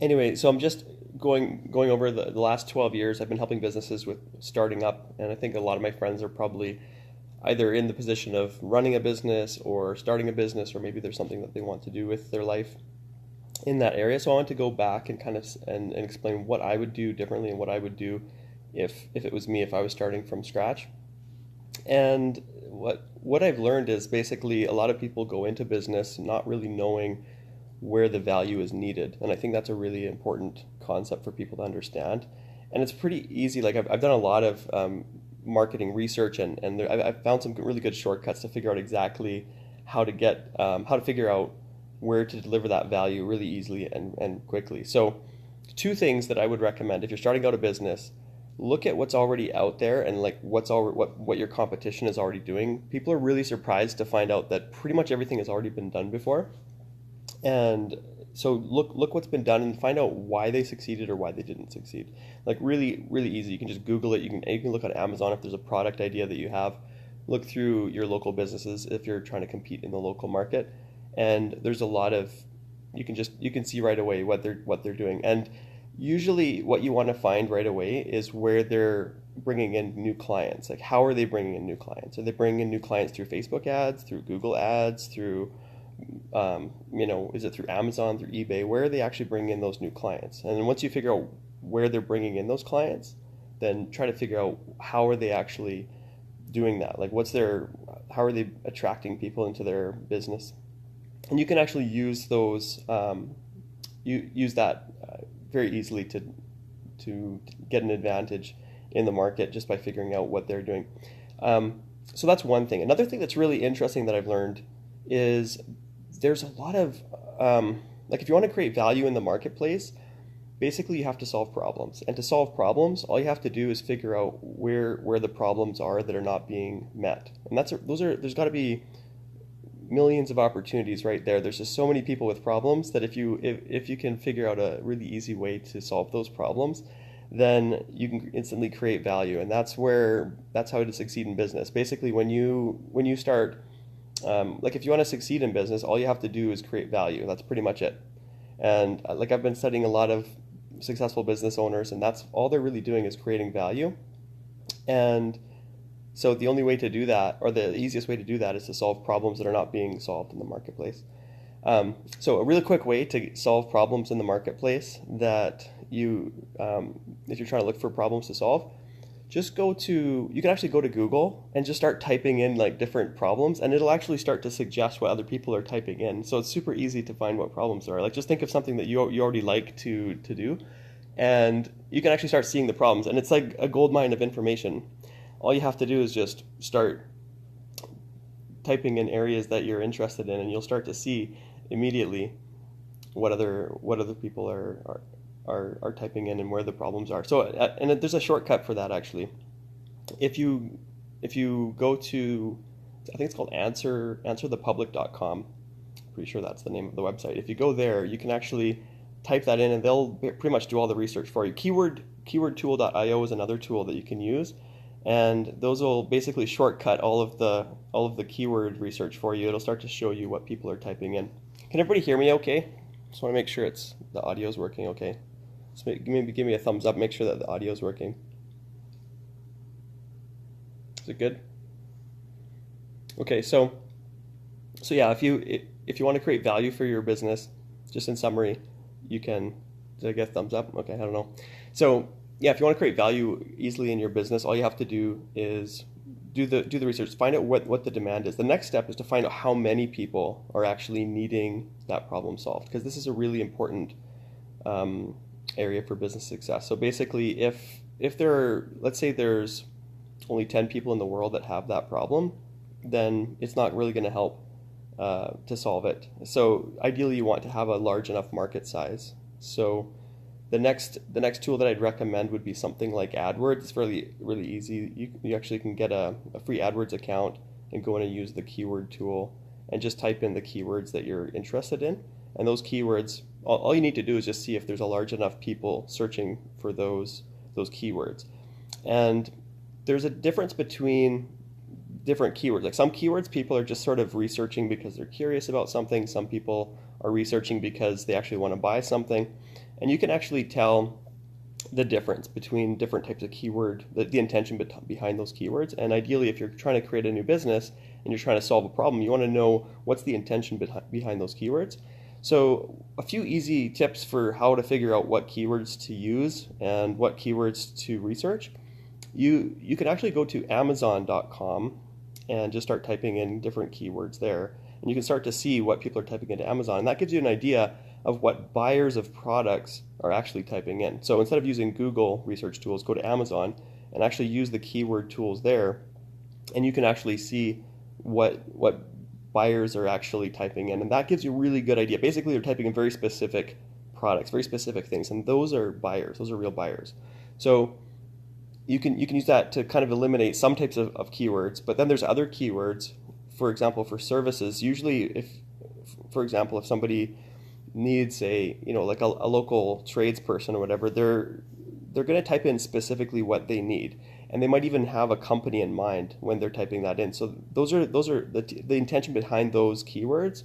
Anyway, so I'm just going over the last 12 years. I've been helping businesses with starting up, and I think a lot of my friends are probably either in the position of running a business or starting a business, or maybe there's something that they want to do with their life in that area. So I want to go back and kind of and explain what I would do differently and what I would do if it was me, if I was starting from scratch. And what I've learned is basically a lot of people go into business not really knowing where the value is needed. And I think that's a really important concept for people to understand. And it's pretty easy. Like I've done a lot of marketing research, and I've found some really good shortcuts to figure out exactly how to figure out where to deliver that value really easily and quickly. So two things that I would recommend if you're starting out a business: look at what's already out there and like what your competition is already doing. People are really surprised to find out that pretty much everything has already been done before. And so look what's been done and find out why they succeeded or why they didn't succeed. Like really easy. You can just Google it. You can look on Amazon if there's a product idea that you have. Look through your local businesses if you're trying to compete in the local market. And there's a lot of you can see right away what they're doing. And usually what you want to find right away is where they're bringing in new clients. Like, how are they bringing in new clients? Are they bringing in new clients through Facebook ads, through Google ads, through is it through Amazon, through eBay? Where are they actually bringing in those new clients? And then once you figure out where they're bringing in those clients, then try to figure out how are they actually doing that? Like, how are they attracting people into their business? And you can actually use those, you use that very easily to get an advantage in the market just by figuring out what they're doing. So that's one thing. Another thing that's really interesting that I've learned is there's a lot of like if you want to create value in the marketplace, basically you have to solve problems. And to solve problems, all you have to do is figure out where the problems are that are not being met. And there's got to be millions of opportunities right there. There's just so many people with problems that if you can figure out a really easy way to solve those problems, then you can instantly create value. And that's how to succeed in business. Basically, when you start like if you want to succeed in business, all you have to do is create value. That's pretty much it. And like I've been studying a lot of successful business owners, and that's all they're really doing is creating value. And so the only way to do that, or the easiest way to do that, is to solve problems that are not being solved in the marketplace. So a really quick way to solve problems in the marketplace that if you're trying to look for problems to solve, you can actually go to Google and just start typing in like different problems, and it'll actually start to suggest what other people are typing in. So it's super easy to find what problems there are. Like just think of something that you already like to do, and you can actually start seeing the problems, and it's like a gold mine of information. All you have to do is just start typing in areas that you're interested in, and you'll start to see immediately what other people are typing in and where the problems are. So and there's a shortcut for that actually. If you go to, I think it's called answerthepublic.com. Pretty sure that's the name of the website. If you go there, you can actually type that in, and they'll pretty much do all the research for you. Keywordtool.io is another tool that you can use, and those will basically shortcut all of the keyword research for you. It'll start to show you what people are typing in. Can everybody hear me okay? Just want to make sure the audio is working okay. So maybe give me a thumbs up, make sure that the audio is working. Is it good? Okay, so yeah, if you want to create value for your business, just in summary, you can. Did I get a thumbs up? Okay, I don't know. So yeah, if you want to create value easily in your business, all you have to do is do the research, find out what the demand is. The next step is to find out how many people are actually needing that problem solved, because this is a really important area for business success. So basically, if let's say there's only 10 people in the world that have that problem, then it's not really going to help to solve it. So ideally, you want to have a large enough market size. So the next tool that I'd recommend would be something like AdWords. It's really easy. You actually can get a free AdWords account and go in and use the keyword tool and just type in the keywords that you're interested in. And those keywords, all you need to do is just see if there's a large enough people searching for those keywords. And there's a difference between different keywords. Like some keywords, people are just sort of researching because they're curious about something. Some people are researching because they actually want to buy something. And you can actually tell the difference between different types of keyword, the intention behind those keywords. And ideally, if you're trying to create a new business and you're trying to solve a problem, you want to know what's the intention behind those keywords. So a few easy tips for how to figure out what keywords to use and what keywords to research. You can actually go to Amazon.com and just start typing in different keywords there. And you can start to see what people are typing into Amazon. And that gives you an idea of what buyers of products are actually typing in. So instead of using Google research tools, go to Amazon and actually use the keyword tools there. And you can actually see what buyers are actually typing in. And that gives you a really good idea. Basically, they're typing in very specific products, very specific things. And those are buyers. Those are real buyers. So you can use that to kind of eliminate some types of keywords. But then there's other keywords, for example, for services. Usually, for example, if somebody needs like a local tradesperson or whatever, they're going to type in specifically what they need, and they might even have a company in mind when they're typing that in. So those are the intention behind those keywords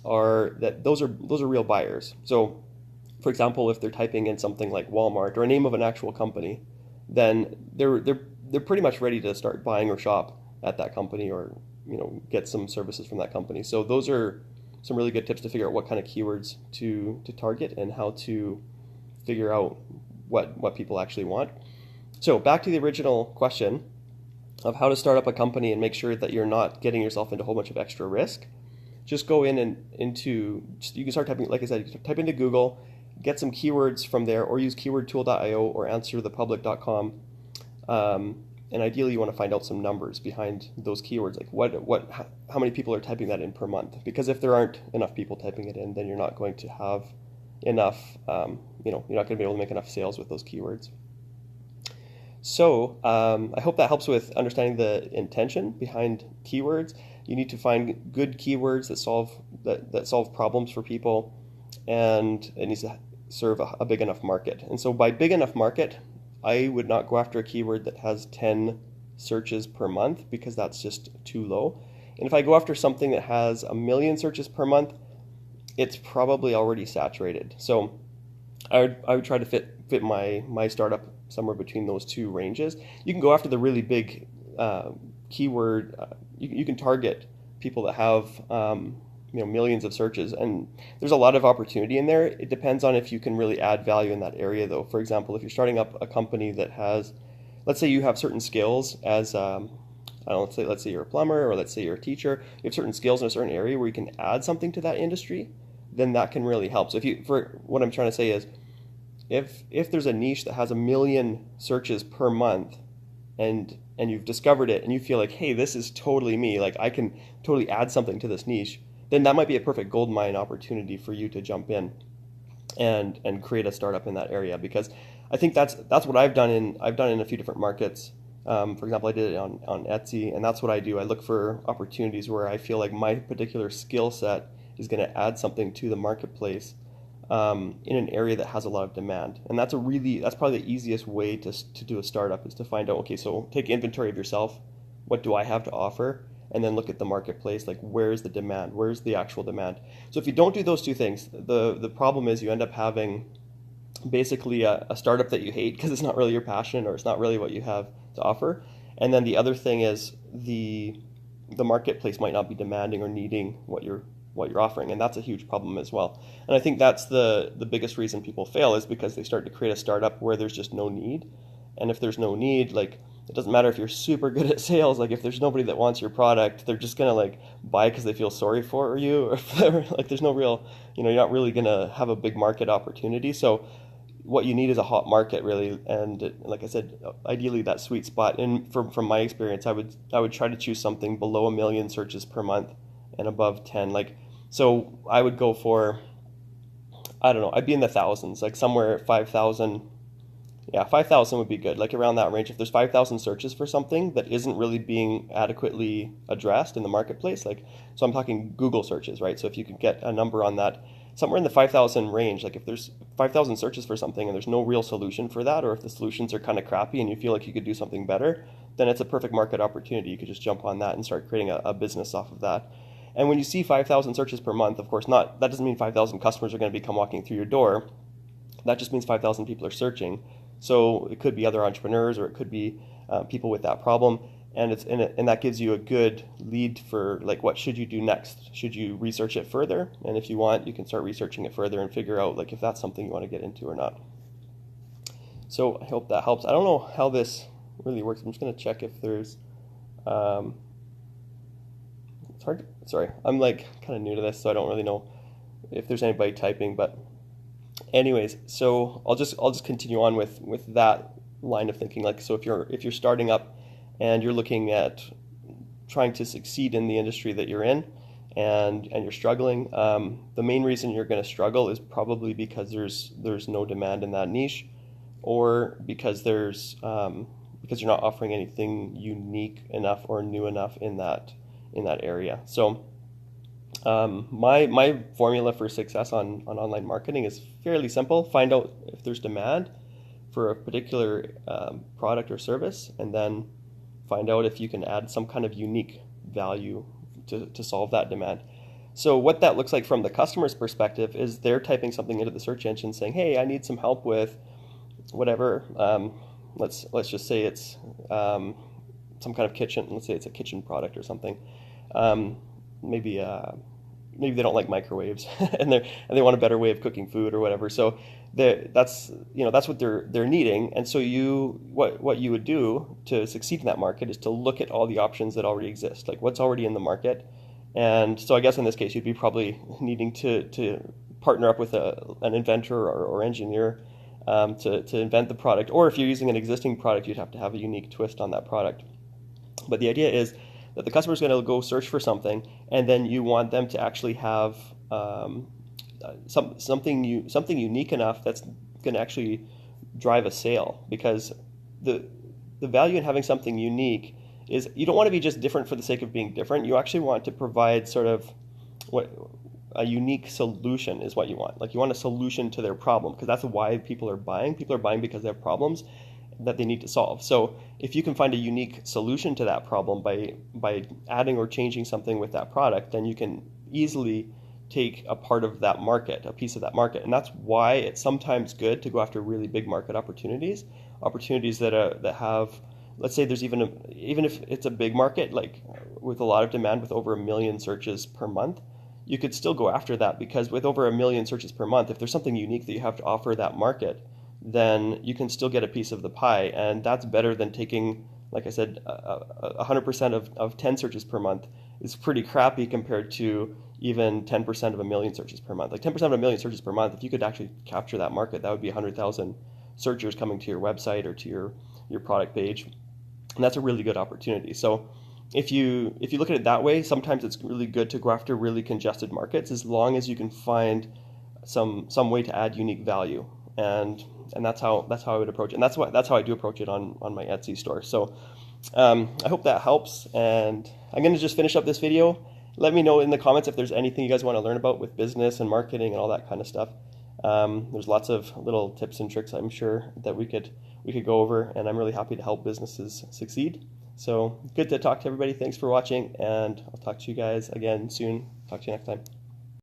are that those are real buyers. So for example, if they're typing in something like Walmart or a name of an actual company, then they're pretty much ready to start buying or shop at that company, or get some services from that company. So those are some really good tips to figure out what kind of keywords to target and how to figure out what people actually want. So back to the original question of how to start up a company and make sure that you're not getting yourself into a whole bunch of extra risk. Just go in and you can start typing, like I said, you can type into Google, get some keywords from there, or use keywordtool.io or answerthepublic.com. And ideally, you want to find out some numbers behind those keywords, like how many people are typing that in per month. Because if there aren't enough people typing it in, then you're not going to have enough. You're not going to be able to make enough sales with those keywords. So I hope that helps with understanding the intention behind keywords. You need to find good keywords that solve problems for people, and it needs to serve a big enough market. And so by big enough market, I would not go after a keyword that has 10 searches per month, because that's just too low. And if I go after something that has 1 million searches per month, it's probably already saturated. So I would try to fit my startup somewhere between those two ranges. You can go after the really big keyword. You can target people that have millions of searches, and there's a lot of opportunity in there. It depends on if you can really add value in that area, though. For example, if you're starting up a company that has, let's say you have certain skills as let's say you're a plumber, or let's say you're a teacher, you have certain skills in a certain area where you can add something to that industry, then that can really help. So what I'm trying to say is, if there's a niche that has 1 million searches per month, and you've discovered it and you feel like, hey, this is totally me, like I can totally add something to this niche, then that might be a perfect gold mine opportunity for you to jump in and create a startup in that area. Because I think that's what I've done in a few different markets. For example, I did it on Etsy, and that's what I do. I look for opportunities where I feel like my particular skill set is going to add something to the marketplace in an area that has a lot of demand. And that's probably the easiest way to do a startup, is to find out, okay, so take inventory of yourself. What do I have to offer? And then look at the marketplace, like where's the demand? Where's the actual demand? So if you don't do those two things, the problem is you end up having basically a startup that you hate because it's not really your passion, or it's not really what you have to offer. And then the other thing is the marketplace might not be demanding or needing what you're offering, and that's a huge problem as well. And I think that's the biggest reason people fail, is because they start to create a startup where there's just no need. And if there's no need, like, it doesn't matter if you're super good at sales. Like, if there's nobody that wants your product, they're just gonna like buy because they feel sorry for you, or like there's no real, you're not really gonna have a big market opportunity. So what you need is a hot market, really. And like I said, ideally that sweet spot. And from my experience, I would try to choose something below 1 million searches per month and above 10. Like, so I would go for, I don't know, I'd be in the thousands, like somewhere 5,000. Yeah, 5,000 would be good, like around that range. If there's 5,000 searches for something that isn't really being adequately addressed in the marketplace, like, so I'm talking Google searches, right? So if you could get a number on that, somewhere in the 5,000 range, like if there's 5,000 searches for something and there's no real solution for that, or if the solutions are kind of crappy and you feel like you could do something better, then it's a perfect market opportunity. You could just jump on that and start creating a business off of that. And when you see 5,000 searches per month, of course, that doesn't mean 5,000 customers are going to come walking through your door. That just means 5,000 people are searching. So it could be other entrepreneurs, or it could be people with that problem, and that gives you a good lead for like, what should you do next? Should you research it further? And if you want, you can start researching it further and figure out like if that's something you want to get into or not. So I hope that helps. I don't know how this really works. I'm just going to check if there's it's hard. Sorry, I'm like kind of new to this, so I don't really know if there's anybody typing, but anyways, so I'll just continue on with that line of thinking. Like, so if you're starting up and you're looking at trying to succeed in the industry that you're in, and you're struggling, the main reason you're going to struggle is probably because there's no demand in that niche, or because because you're not offering anything unique enough or new enough in that area. So my formula for success on online marketing is fairly simple. Find out if there's demand for a particular product or service, and then find out if you can add some kind of unique value to solve that demand. So what that looks like from the customer's perspective is they're typing something into the search engine saying, hey, I need some help with whatever. Let's just say it's some kind of kitchen. Let's say it's a kitchen product or something. Maybe they don't like microwaves and they want a better way of cooking food or whatever. So that's what they're needing. And so what you would do to succeed in that market is to look at all the options that already exist, like what's already in the market. And so I guess in this case you'd be probably needing to partner up with an inventor or engineer to invent the product. Or if you're using an existing product, you'd have to have a unique twist on that product. But the idea is that the customer is going to go search for something, and then you want them to actually have something unique enough that's going to actually drive a sale. Because the value in having something unique is you don't want to be just different for the sake of being different. You actually want to provide sort of a unique solution is what you want. Like, you want a solution to their problem, because that's why people are buying. People are buying because they have problems that they need to solve. So if you can find a unique solution to that problem by adding or changing something with that product, then you can easily take a part of that market, a piece of that market. And that's why it's sometimes good to go after really big market opportunities that have, let's say there's even if it's a big market, like with a lot of demand, with over 1 million searches per month, you could still go after that, because with over 1 million searches per month, if there's something unique that you have to offer that market, then you can still get a piece of the pie. And that's better than taking, like I said, 100% of 10 searches per month is pretty crappy compared to even 10% of 1 million searches per month. Like 10% of 1 million searches per month, if you could actually capture that market, that would be 100,000 searchers coming to your website or to your product page. And that's a really good opportunity. So if you look at it that way, sometimes it's really good to go after really congested markets, as long as you can find some way to add unique value. And that's how I would approach it. And that's how I do approach it on my Etsy store. So I hope that helps. And I'm going to just finish up this video. Let me know in the comments if there's anything you guys want to learn about with business and marketing and all that kind of stuff. There's lots of little tips and tricks, I'm sure, that we could go over, and I'm really happy to help businesses succeed. So good to talk to everybody. Thanks for watching, and I'll talk to you guys again soon. Talk to you next time.